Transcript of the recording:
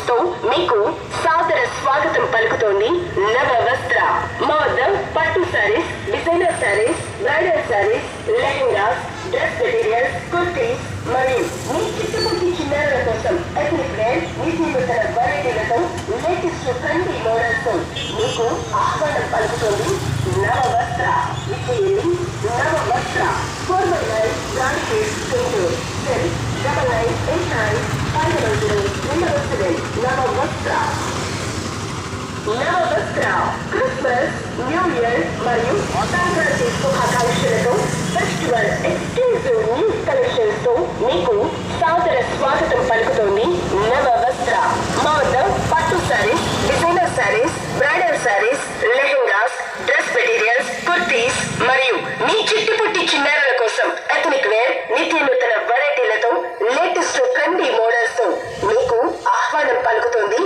తో మీకు సాదర స్వాగతం పలుకుతోంది నవ వస్త్ర. మా వద్ద పట్టు saris, designer saris, bridal saris, lehengas, dress materials, kurtis మరియు మీ చుట్టుపక్కల చిన్నారుల కోసం ఎథనిక్ వేర్, నిత్యనూతన వెరైటీలతో లేటెస్ట్ ట్రెండీ మోడల్స్ తో మీకు ఆహ్వానం పలుకుతోంది నవ వస్త్ర. విజయని నవ వస్త్ర 419 Gandhi Center, Cell 9989 నవ వస్త్ర. నవ వస్త్ర క్రిస్మస్, న్యూ ఇయర్ మరియు సంక్రాంతి శుభాకాంక్షలతో ఫెస్టివల్ ఎక్స్క్లూజివ్ న్యూ కలెక్షన్స్ తో మీకు సాదర స్వాగతం పలుకుతోంది నవ వస్త్ర. మా వద్ద పట్టు saris, designer saris, bridal saris, lehengas, dress materials, kurtis మరియు మీ చిట్టుపుట్టి చిన్నారుల కోసం ఎథనిక్ వేర్, నిత్యనూతన వెరైటీలతో లేటెస్ట్ ట్రెండీ మోడల్స్ తో మీకు ఆహ్వానం పలుకుతోంది